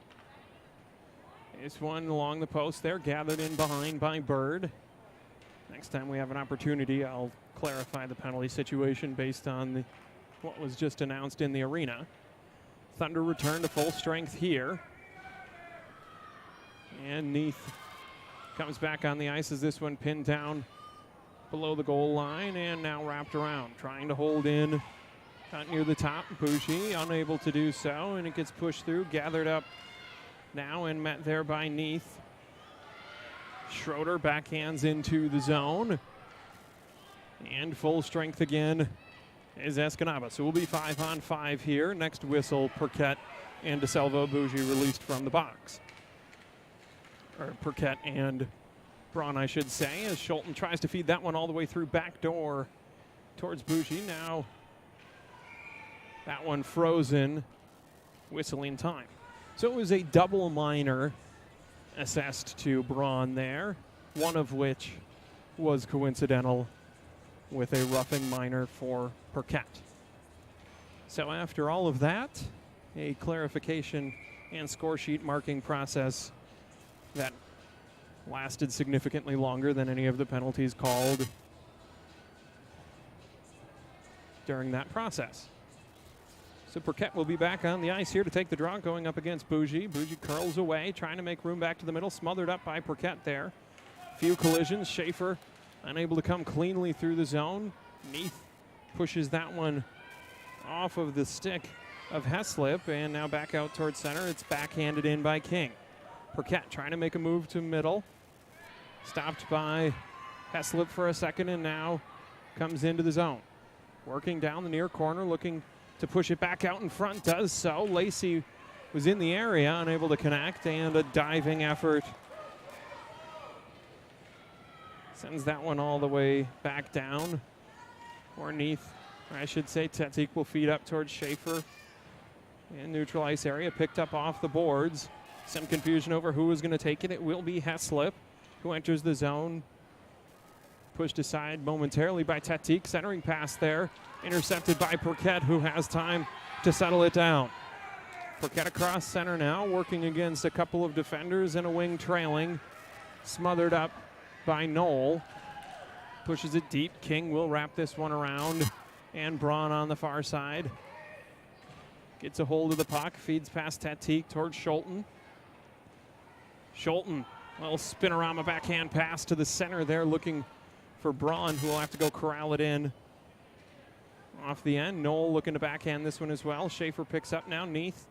This one along the post there, gathered in behind by Bird. Next time we have an opportunity, I'll clarify the penalty situation based on what was just announced in the arena. Thunder return to full strength here. And Neath comes back on the ice as this one pinned down below the goal line and now wrapped around, trying to hold in out near the top. Bougie unable to do so, and it gets pushed through, gathered up now and met there by Neath. Schroeder backhands into the zone. And full strength again is Escanaba. So we'll be 5-on-5 here. Next whistle, Perquette and DeSalvo Bougie released from the box. Or Perquette and Braun, I should say, as Schulten tries to feed that one all the way through back door towards Bougie. Now that one frozen, whistling time. So it was a double minor assessed to Braun there, one of which was coincidental with a roughing minor for Perquette. So after all of that, a clarification and score sheet marking process that lasted significantly longer than any of the penalties called during that process. So Perquette will be back on the ice here to take the draw, going up against Bougie. Bougie curls away, trying to make room back to the middle, smothered up by Perquette there. Few collisions. Schaefer unable to come cleanly through the zone. Neath pushes that one off of the stick of Heslip, and now back out towards center. It's backhanded in by King. Perquette trying to make a move to middle. Stopped by Heslip for a second, and now comes into the zone. Working down the near corner, looking to push it back out in front, does so. Lacey was in the area, unable to connect, and a diving effort sends that one all the way back down. Or Neath, or I should say, Tetik will feed up towards Schaefer in neutral ice area, picked up off the boards. Some confusion over who is going to take it. It will be Heslip, who enters the zone. Pushed aside momentarily by Tetik, centering pass there. Intercepted by Perquette, who has time to settle it down. Perquette across center now, working against a couple of defenders and a wing trailing. Smothered up by Knoll. Pushes it deep. King will wrap this one around. And Braun on the far side. Gets a hold of the puck, feeds past Tetik towards Schulten. Schulten, a little spinorama backhand pass to the center there, looking for Braun, who will have to go corral it in. off the end. Knoll looking to backhand this one as well. Schaefer picks up now. Neath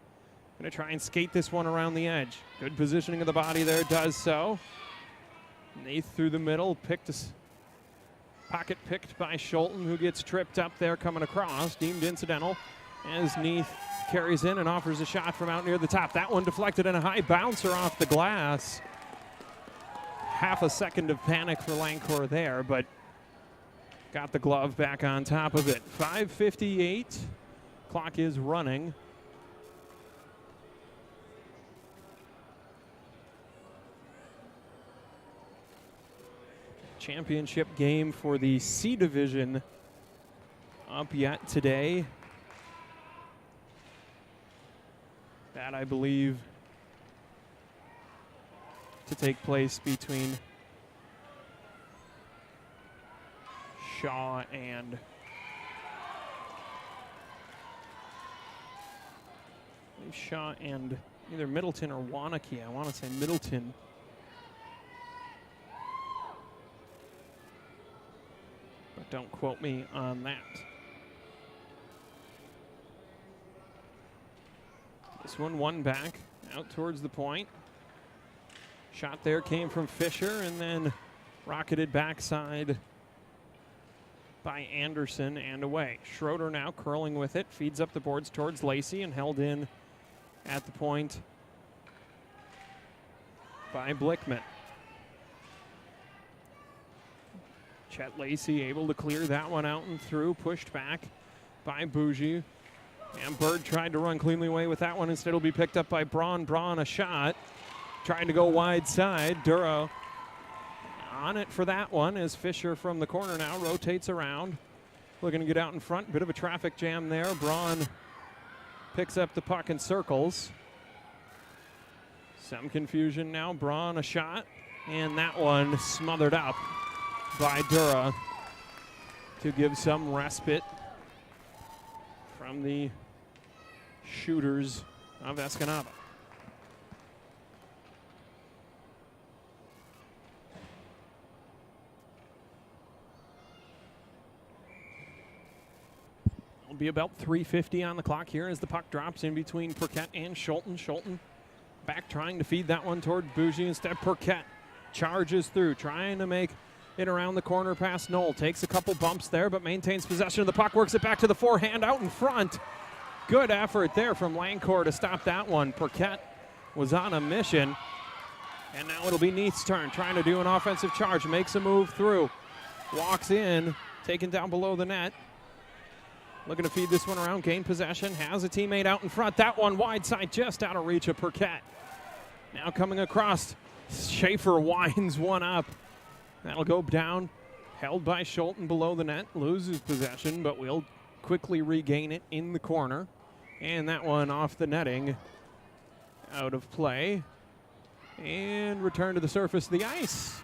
going to try and skate this one around the edge. Good positioning of the body there, does so. Neath through the middle, pocket picked by Scholten, who gets tripped up there coming across, deemed incidental, as Neath carries in and offers a shot from out near the top. That one deflected and a high bouncer off the glass. Half a second of panic for Lancourt there, but got the glove back on top of it. 5:58, clock is running. Championship game for the C Division up yet today. That, I believe, to take place between Shaw and either Middleton or Wanakee. I want to say Middleton. But don't quote me on that. This one back, out towards the point. Shot there came from Fisher and then rocketed backside by Anderson and away. Schroeder now curling with it, feeds up the boards towards Lacey and held in at the point by Blickman. Chet Lacey able to clear that one out and through, pushed back by Bougie. And Bird tried to run cleanly away with that one. Instead, it'll be picked up by Braun. Braun a shot. Trying to go wide side. Dura on it for that one as Fisher from the corner now rotates around. Looking to get out in front. Bit of a traffic jam there. Braun picks up the puck and circles. Some confusion now. Braun a shot. And that one smothered up by Dura to give some respite from the shooters of Escanaba. It'll be about 3:50 on the clock here as the puck drops in between Perquette and Scholten. Scholten back trying to feed that one toward Bougie. Instead, Perquette charges through, trying to make it around the corner past Knoll. Takes a couple bumps there, but maintains possession of the puck. Works it back to the forehand out in front. Good effort there from Lancourt to stop that one. Perquette was on a mission. And now it'll be Neath's turn, trying to do an offensive charge. Makes a move through. Walks in, taken down below the net. Looking to feed this one around, gain possession. Has a teammate out in front. That one wide side, just out of reach of Perquette. Now coming across, Schaefer winds one up. That'll go down, held by Scholten below the net, loses possession, but will quickly regain it in the corner. And that one off the netting, out of play. And return to the surface of the ice.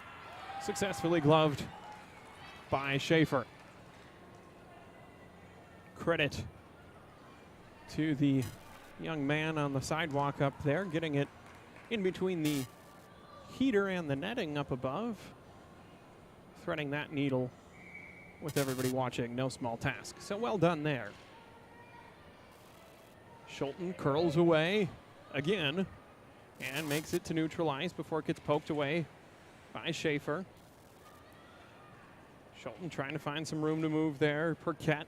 Successfully gloved by Schaefer. Credit to the young man on the sidewalk up there, getting it in between the heater and the netting up above. Threading that needle with everybody watching, no small task. So well done there. Scholten curls away again and makes it to neutralize before it gets poked away by Schaefer. Scholten trying to find some room to move there. Perquette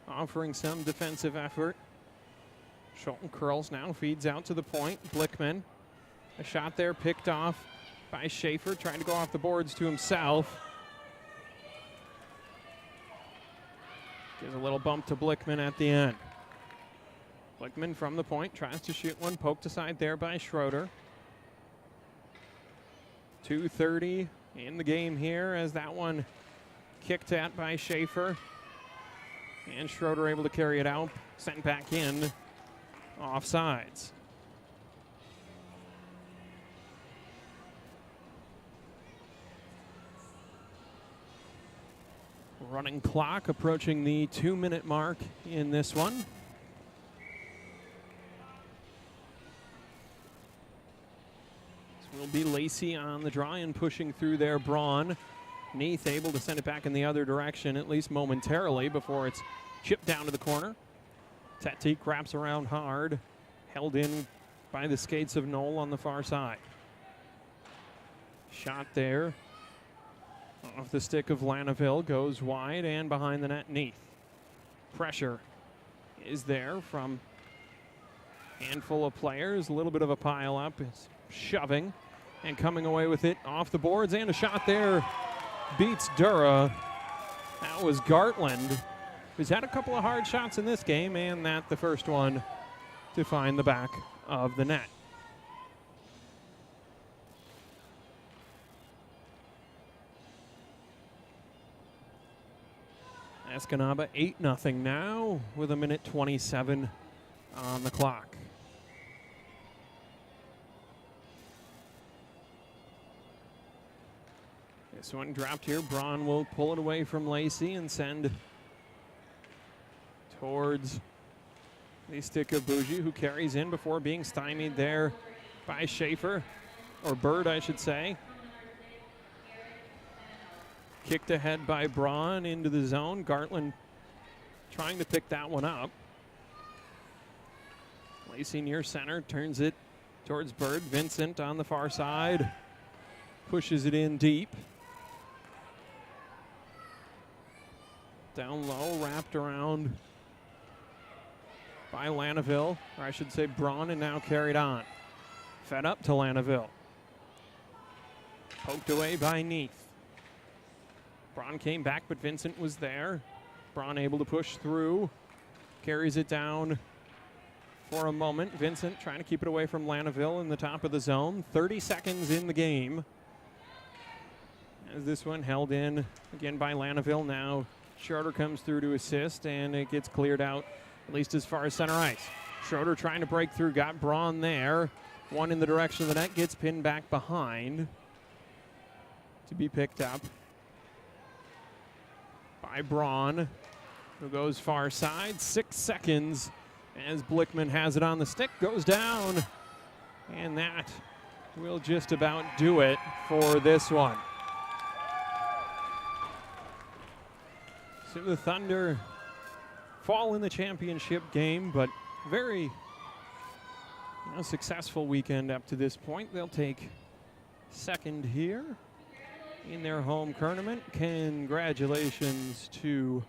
offering some defensive effort. Scholten curls now, feeds out to the point. Blickman, a shot there picked off by Schaefer, trying to go off the boards to himself. Gives a little bump to Blickman at the end. Blickman from the point, tries to shoot one, poked aside there by Schroeder. 2:30 in the game here as that one kicked at by Schaefer. And Schroeder able to carry it out, sent back in, offsides. Running clock approaching the 2-minute mark in this one. This will be Lacey on the draw and pushing through there. Braun. Neath able to send it back in the other direction, at least momentarily, before it's Chip down to the corner. Tatik wraps around hard. Held in by the skates of Knoll on the far side. Shot there. Off the stick of Lanaville. Goes wide and behind the net. Neath. Pressure is there from a handful of players. A little bit of a pile up. It's shoving and coming away with it off the boards. And a shot there beats Dura. That was Gartland, who's had a couple of hard shots in this game, and that the first one to find the back of the net. Escanaba 8-0 now with 1:27 on the clock. This one dropped here. Braun will pull it away from Lacey and send towards the stick of Bougie, who carries in before being stymied there by Schaefer, or Bird, I should say. Kicked ahead by Braun into the zone. Gartland trying to pick that one up. Lacey near center, turns it towards Bird. Vincent on the far side, pushes it in deep. Down low, wrapped around by Lanaville, or I should say Braun, and now carried on. Fed up to Lanaville. Poked away by Neath. Braun came back, but Vincent was there. Braun able to push through. Carries it down for a moment. Vincent trying to keep it away from Lanaville in the top of the zone. 30 seconds in the game. As this one held in again by Lanaville. Now Schroeder comes through to assist, and it gets cleared out, at least as far as center ice. Schroeder trying to break through, got Braun there. One in the direction of the net, gets pinned back behind to be picked up by Braun, who goes far side. 6 seconds as Blickman has it on the stick, goes down, and that will just about do it for this one. So the Thunder fall in the championship game, but very successful weekend up to this point. They'll take second here in their home tournament. Congratulations to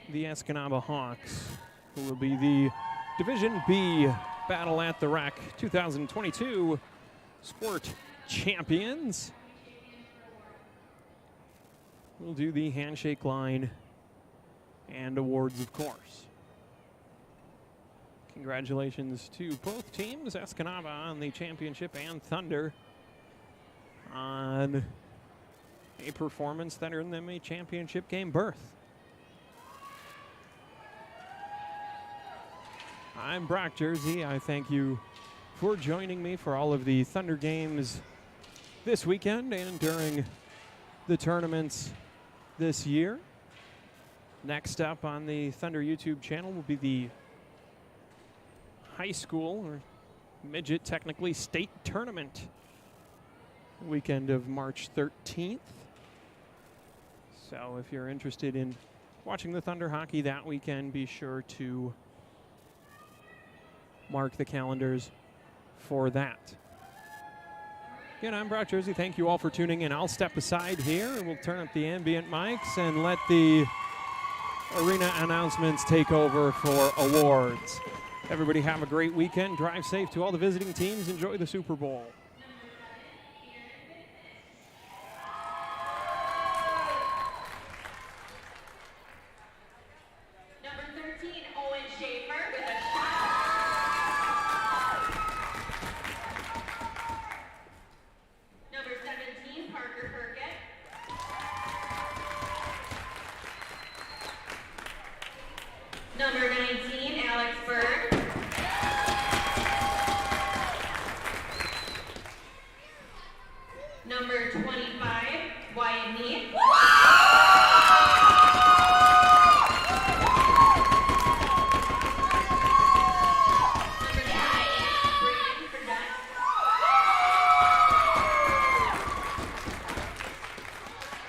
the Escanaba Hawks, who will be the Division B Battle at the Rec 2022 Squirt champions. We'll do the handshake line and awards, of course. Congratulations to both teams, Escanaba on the championship and Thunder on a performance that earned them a championship game berth. I'm Brock Jersey. I thank you for joining me for all of the Thunder games this weekend and during the tournaments this year. Next up on the Thunder YouTube channel will be the high school, or midget technically, state tournament weekend of March 13th. So if you're interested in watching the Thunder hockey that weekend, be sure to mark the calendars for that. Again, I'm Brock Jersey. Thank you all for tuning in. I'll step aside here and we'll turn up the ambient mics and let the arena announcements take over for awards. Everybody have a great weekend. Drive safe to all the visiting teams. Enjoy the Super Bowl. Number 19, Alex Bird. Number 25, Wyatt Neath. Number 28, Brian Fredette.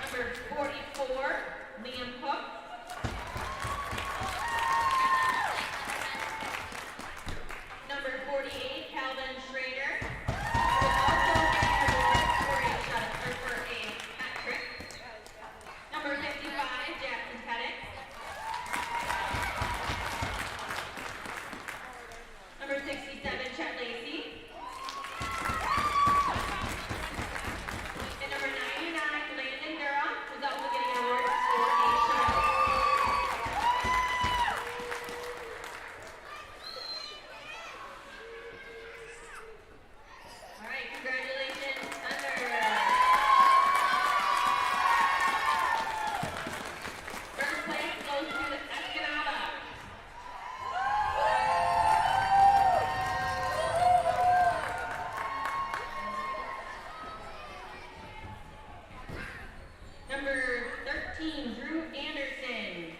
Number 44, Liam Hook. 13, Drew Anderson.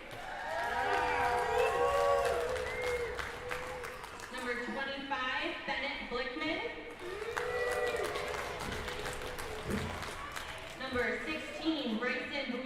Number 25, Bennett Blickman. Number 16, Bryson